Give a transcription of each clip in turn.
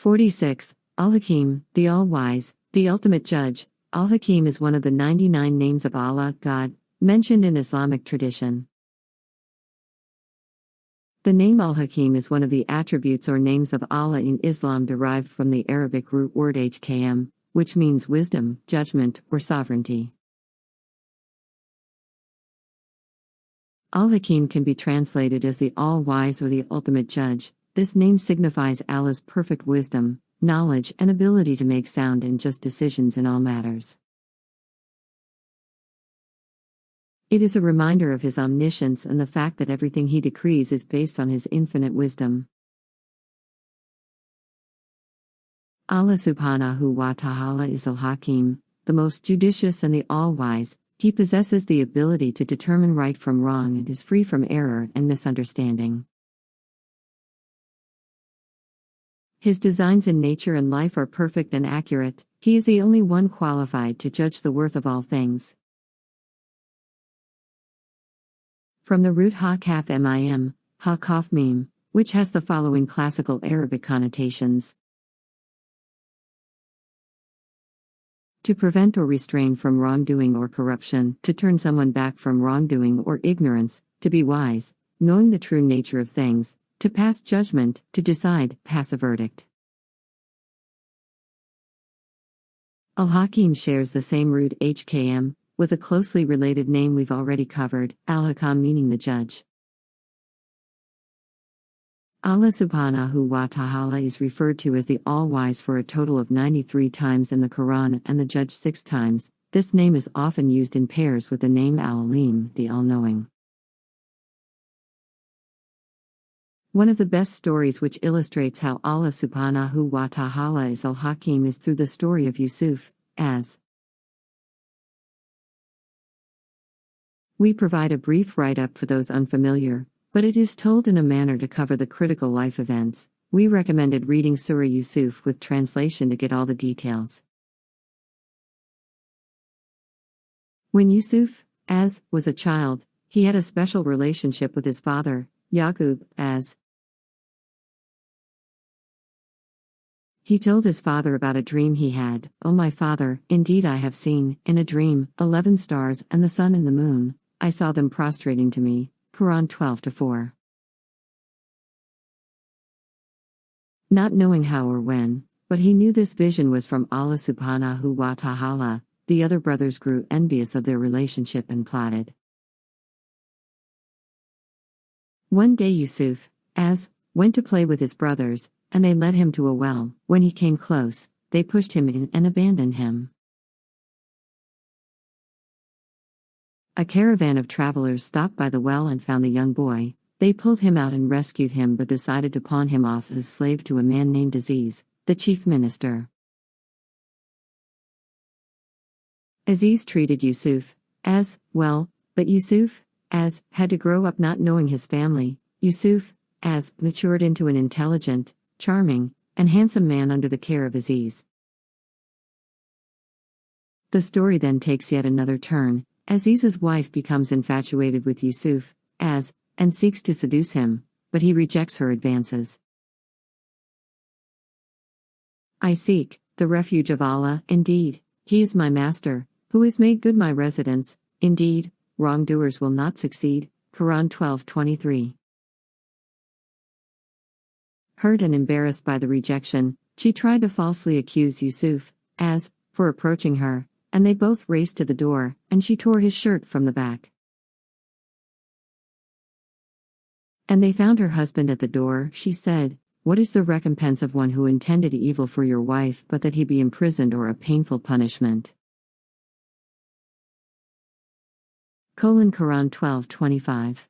46. Al-Hakim, the All-Wise, the Ultimate Judge. Al-Hakim is one of the 99 names of Allah, God, mentioned in Islamic tradition. The name Al-Hakim is one of the attributes or names of Allah in Islam derived from the Arabic root word Hkm, which means wisdom, judgment, or sovereignty. Al-Hakim can be translated as the All-Wise or the Ultimate Judge. This name signifies Allah's perfect wisdom, knowledge, and ability to make sound and just decisions in all matters. It is a reminder of His omniscience and the fact that everything He decrees is based on His infinite wisdom. Allah subhanahu wa ta'ala is Al-Hakim, the most judicious and the all-wise. He possesses the ability to determine right from wrong and is free from error and misunderstanding. His designs in nature and life are perfect and accurate. He is the only one qualified to judge the worth of all things. From the root ha-kaf mim, ha-kaf mim, which has the following classical Arabic connotations. To prevent or restrain from wrongdoing or corruption, to turn someone back from wrongdoing or ignorance, to be wise, knowing the true nature of things, to pass judgment, to decide, pass a verdict. Al-Hakim shares the same root Hkm, with a closely related name we've already covered, Al-Hakam meaning the judge. Allah subhanahu wa ta'ala is referred to as the All-Wise for a total of 93 times in the Quran and the Judge 6 times. This name is often used in pairs with the name Al-Alim, the All-Knowing. One of the best stories which illustrates how Allah subhanahu wa ta'ala is Al-Hakim is through the story of Yusuf, as we provide a brief write-up for those unfamiliar, but it is told in a manner to cover the critical life events. We recommended reading Surah Yusuf with translation to get all the details. When Yusuf, was a child, he had a special relationship with his father, Yaqub, He told his father about a dream he had. "O my father, indeed I have seen, in a dream, 11 stars and the sun and the moon. I saw them prostrating to me." Quran 12-4. Not knowing how or when, but he knew this vision was from Allah subhanahu wa ta'ala, the other brothers grew envious of their relationship and plotted. One day Yusuf, went to play with his brothers, and they led him to a well. When he came close, they pushed him in and abandoned him. A caravan of travelers stopped by the well and found the young boy. They pulled him out and rescued him but decided to pawn him off as a slave to a man named Aziz, the chief minister. Aziz treated Yusuf, well, but Yusuf, had to grow up not knowing his family. Yusuf, matured into an intelligent, charming, and handsome man under the care of Aziz. The story then takes yet another turn. Aziz's wife becomes infatuated with Yusuf, and seeks to seduce him, but he rejects her advances. I seek the refuge of Allah, indeed, He is my master, who has made good my residence, indeed, wrongdoers will not succeed. Quran 12:23. Hurt and embarrassed by the rejection, she tried to falsely accuse Yusuf, for approaching her, and they both raced to the door, and she tore his shirt from the back. And they found her husband at the door. She said, "What is the recompense of one who intended evil for your wife but that he be imprisoned or a painful punishment?" Quran 12:25.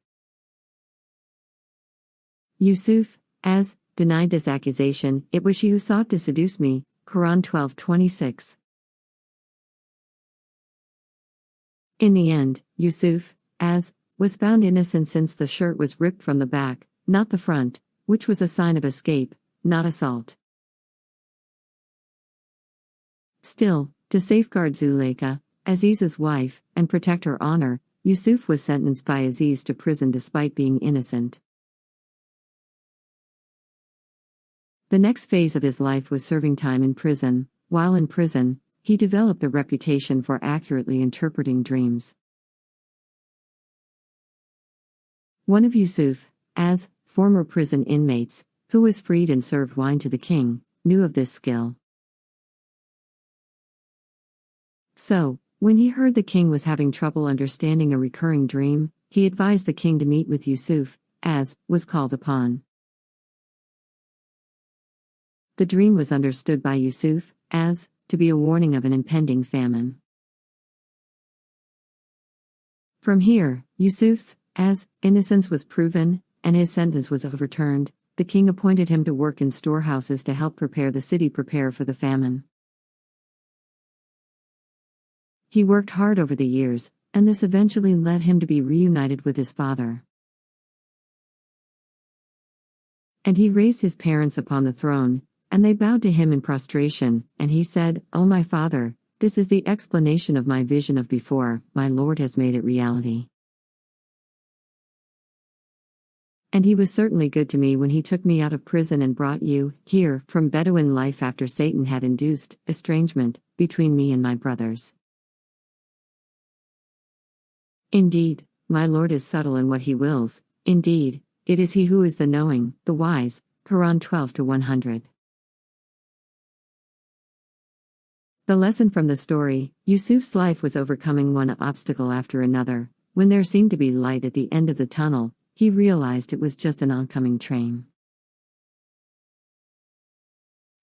Yusuf, denied this accusation. "It was she who sought to seduce me." Quran 12:26. In the end, Yusuf, was found innocent since the shirt was ripped from the back, not the front, which was a sign of escape, not assault. Still, to safeguard Zuleika, Aziz's wife, and protect her honor, Yusuf was sentenced by Aziz to prison despite being innocent. The next phase of his life was serving time in prison. While in prison, he developed a reputation for accurately interpreting dreams. One of Yusuf, as former prison inmates, who was freed and served wine to the king, knew of this skill. So, when he heard the king was having trouble understanding a recurring dream, he advised the king to meet with Yusuf, as was called upon. The dream was understood by Yusuf, as to be a warning of an impending famine. From here, Yusuf's, as innocence was proven, and his sentence was overturned, the king appointed him to work in storehouses to help prepare the city for the famine. He worked hard over the years, and this eventually led him to be reunited with his father. And he raised his parents upon the throne, and they bowed to him in prostration, and he said, "O my father, this is the explanation of my vision of before, my Lord has made it reality. And he was certainly good to me when he took me out of prison and brought you here from Bedouin life after Satan had induced estrangement between me and my brothers. Indeed, my Lord is subtle in what he wills, indeed, it is he who is the knowing, the wise." Quran 12-100. The lesson from the story: Yusuf's life was overcoming one obstacle after another. When there seemed to be light at the end of the tunnel, he realized it was just an oncoming train.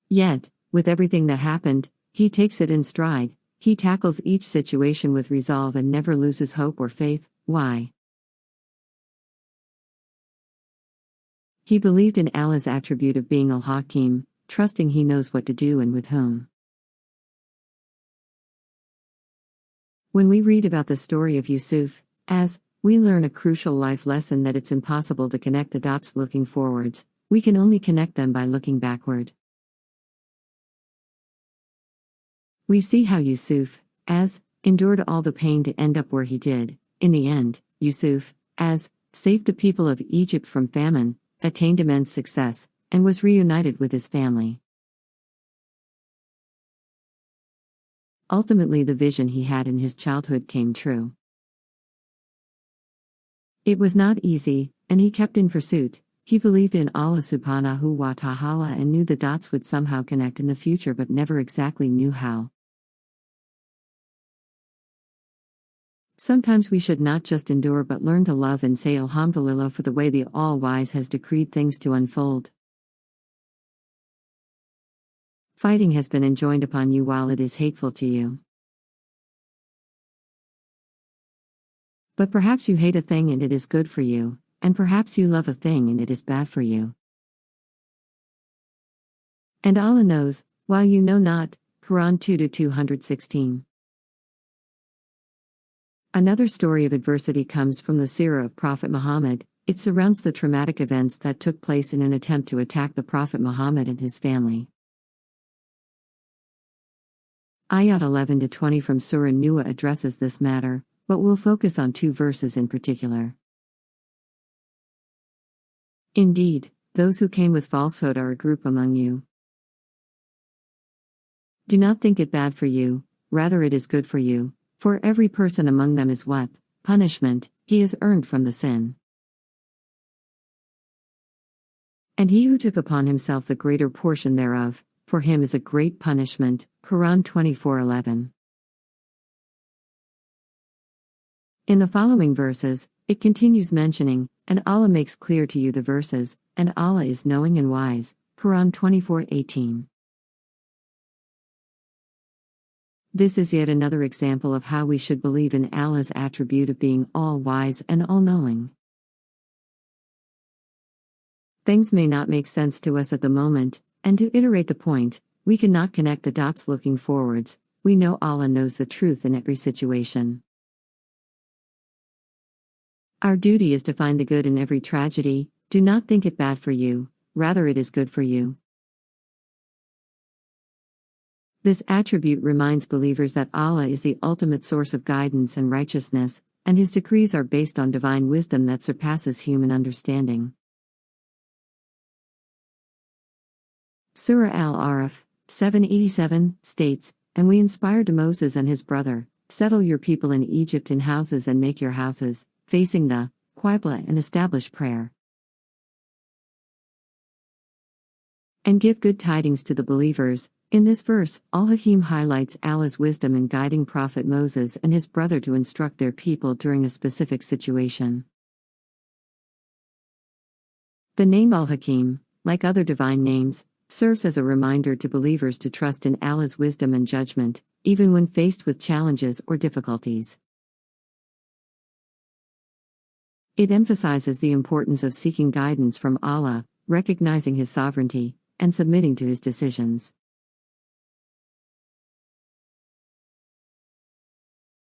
Yet, with everything that happened, he takes it in stride. He tackles each situation with resolve and never loses hope or faith. Why? He believed in Allah's attribute of being Al-Hakim, trusting he knows what to do and with whom. When we read about the story of Yusuf, as we learn a crucial life lesson that it's impossible to connect the dots looking forwards, we can only connect them by looking backward. We see how Yusuf, as endured all the pain to end up where he did. In the end, Yusuf, as saved the people of Egypt from famine, attained immense success, and was reunited with his family. Ultimately, the vision he had in his childhood came true. It was not easy, and he kept in pursuit. He believed in Allah subhanahu wa ta'ala and knew the dots would somehow connect in the future, but never exactly knew how. Sometimes we should not just endure but learn to love and say Alhamdulillah for the way the All-Wise has decreed things to unfold. Fighting has been enjoined upon you while it is hateful to you. But perhaps you hate a thing and it is good for you, and perhaps you love a thing and it is bad for you. And Allah knows, while you know not. Quran 2-216. Another story of adversity comes from the seerah of Prophet Muhammad. It surrounds the traumatic events that took place in an attempt to attack the Prophet Muhammad and his family. Ayat 11-20 from Surah Nuh addresses this matter, but we'll focus on two verses in particular. Indeed, those who came with falsehood are a group among you. Do not think it bad for you, rather it is good for you, for every person among them is what? Punishment, he has earned from the sin. And he who took upon himself the greater portion thereof, for him is a great punishment. Quran 24:11. In the following verses, it continues mentioning, and Allah makes clear to you the verses, and Allah is knowing and wise. Quran 24:18. This is yet another example of how we should believe in Allah's attribute of being all-wise and all-knowing. Things may not make sense to us at the moment, and to iterate the point, we cannot connect the dots looking forwards. We know Allah knows the truth in every situation. Our duty is to find the good in every tragedy. Do not think it bad for you, rather it is good for you. This attribute reminds believers that Allah is the ultimate source of guidance and righteousness, and His decrees are based on divine wisdom that surpasses human understanding. Surah Al-Araf, 787, states, "And we inspired to Moses and his brother, settle your people in Egypt in houses and make your houses, facing the Qibla and establish prayer. And give good tidings to the believers." In this verse, Al-Hakim highlights Allah's wisdom in guiding Prophet Moses and his brother to instruct their people during a specific situation. The name Al-Hakim, like other divine names, serves as a reminder to believers to trust in Allah's wisdom and judgment, even when faced with challenges or difficulties. It emphasizes the importance of seeking guidance from Allah, recognizing His sovereignty, and submitting to His decisions.